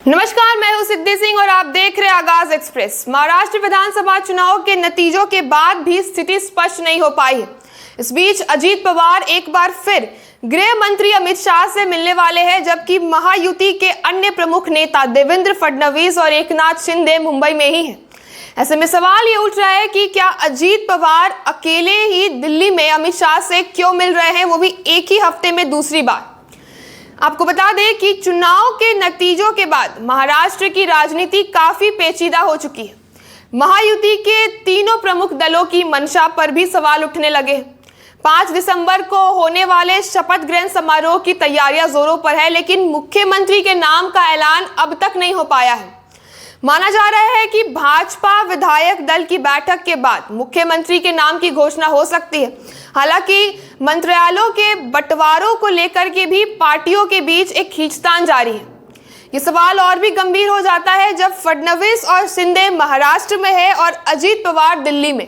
नमस्कार, मैं हूं सिद्धि सिंह और आप देख रहे हैं आगाज एक्सप्रेस। महाराष्ट्र विधानसभा चुनाव के नतीजों के बाद भी स्थिति स्पष्ट नहीं हो पाई है। इस बीच अजीत पवार एक बार फिर गृह मंत्री अमित शाह से मिलने वाले हैं, जबकि महायुति के अन्य प्रमुख नेता देवेंद्र फडणवीस और एकनाथ शिंदे मुंबई में ही हैं। ऐसे में सवाल ये उठ रहा है कि क्या अजीत पवार अकेले ही दिल्ली में अमित शाह से क्यों मिल रहे हैं, वो भी एक ही हफ्ते में दूसरी बार। आपको बता दें कि चुनाव के नतीजों के बाद महाराष्ट्र की राजनीति काफी पेचीदा हो चुकी है। महायुति के तीनों प्रमुख दलों की मंशा पर भी सवाल उठने लगे। 5 दिसंबर को होने वाले शपथ ग्रहण समारोह की तैयारियां जोरों पर है, लेकिन मुख्यमंत्री के नाम का ऐलान अब तक नहीं हो पाया है। माना जा रहा है कि भाजपा विधायक दल की बैठक के बाद मुख्यमंत्री के नाम की घोषणा हो सकती है। हालांकि मंत्रालयों के बंटवारों को लेकर के भी पार्टियों के बीच एक खींचतान जारी है। ये सवाल और भी गंभीर हो जाता है जब फडणवीस और शिंदे महाराष्ट्र में है और अजीत पवार दिल्ली में।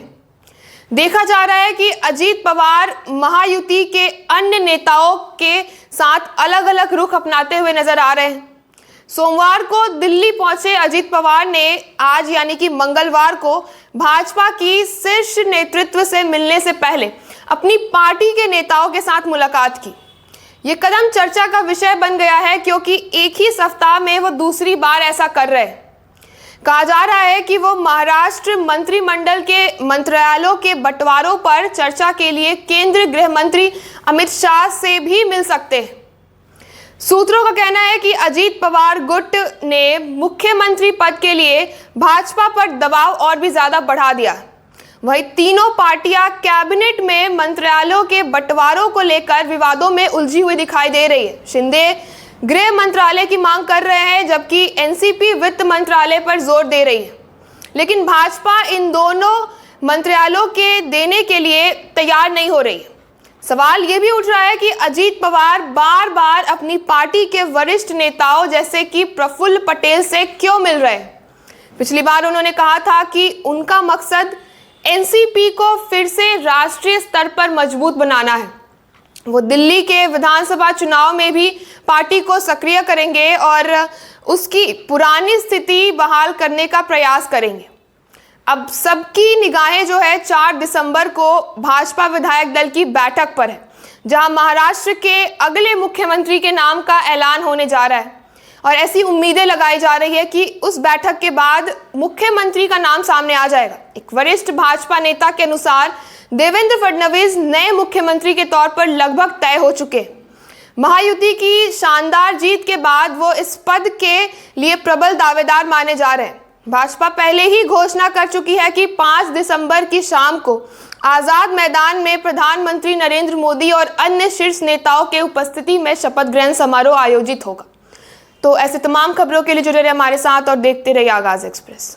देखा जा रहा है कि अजीत पवार महायुति के अन्य नेताओं के साथ अलग अलग रुख अपनाते हुए नजर आ रहे हैं। सोमवार को दिल्ली पहुंचे अजीत पवार ने आज यानी कि मंगलवार को भाजपा की शीर्ष नेतृत्व से मिलने से पहले अपनी पार्टी के नेताओं के साथ मुलाकात की। ये कदम चर्चा का विषय बन गया है क्योंकि एक ही सप्ताह में वो दूसरी बार ऐसा कर रहे हैं। कहा जा रहा है कि वो महाराष्ट्र मंत्रिमंडल के मंत्रालयों के बंटवारों पर चर्चा के लिए केंद्रीय गृह मंत्री अमित शाह से भी मिल सकते हैं। सूत्रों का कहना है कि अजीत पवार गुट ने मुख्यमंत्री पद के लिए भाजपा पर दबाव और भी ज्यादा बढ़ा दिया। वहीं तीनों पार्टियां कैबिनेट में मंत्रालयों के बंटवारों को लेकर विवादों में उलझी हुई दिखाई दे रही है। शिंदे गृह मंत्रालय की मांग कर रहे हैं, जबकि एनसीपी वित्त मंत्रालय पर जोर दे रही है। लेकिन भाजपा इन दोनों मंत्रालयों के देने के लिए तैयार नहीं हो रही। सवाल ये भी उठ रहा है कि अजीत पवार बार बार अपनी पार्टी के वरिष्ठ नेताओं जैसे कि प्रफुल्ल पटेल से क्यों मिल रहे हैं। पिछली बार उन्होंने कहा था कि उनका मकसद एनसीपी को फिर से राष्ट्रीय स्तर पर मजबूत बनाना है। वो दिल्ली के विधानसभा चुनाव में भी पार्टी को सक्रिय करेंगे और उसकी पुरानी स्थिति बहाल करने का प्रयास करेंगे। अब सबकी निगाहें जो है 4 दिसंबर को भाजपा विधायक दल की बैठक पर है, जहां महाराष्ट्र के अगले मुख्यमंत्री के नाम का ऐलान होने जा रहा है और ऐसी उम्मीदें लगाई जा रही है कि उस बैठक के बाद मुख्यमंत्री का नाम सामने आ जाएगा। एक वरिष्ठ भाजपा नेता के अनुसार देवेंद्र फडणवीस नए मुख्यमंत्री के तौर पर लगभग तय हो चुके। महायुति की शानदार जीत के बाद वो इस पद के लिए प्रबल दावेदार माने जा रहे हैं। भाजपा पहले ही घोषणा कर चुकी है कि 5 दिसंबर की शाम को आजाद मैदान में प्रधानमंत्री नरेंद्र मोदी और अन्य शीर्ष नेताओं के उपस्थिति में शपथ ग्रहण समारोह आयोजित होगा। तो ऐसे तमाम खबरों के लिए जुड़े रहिए हमारे साथ और देखते रहिए आगाज एक्सप्रेस।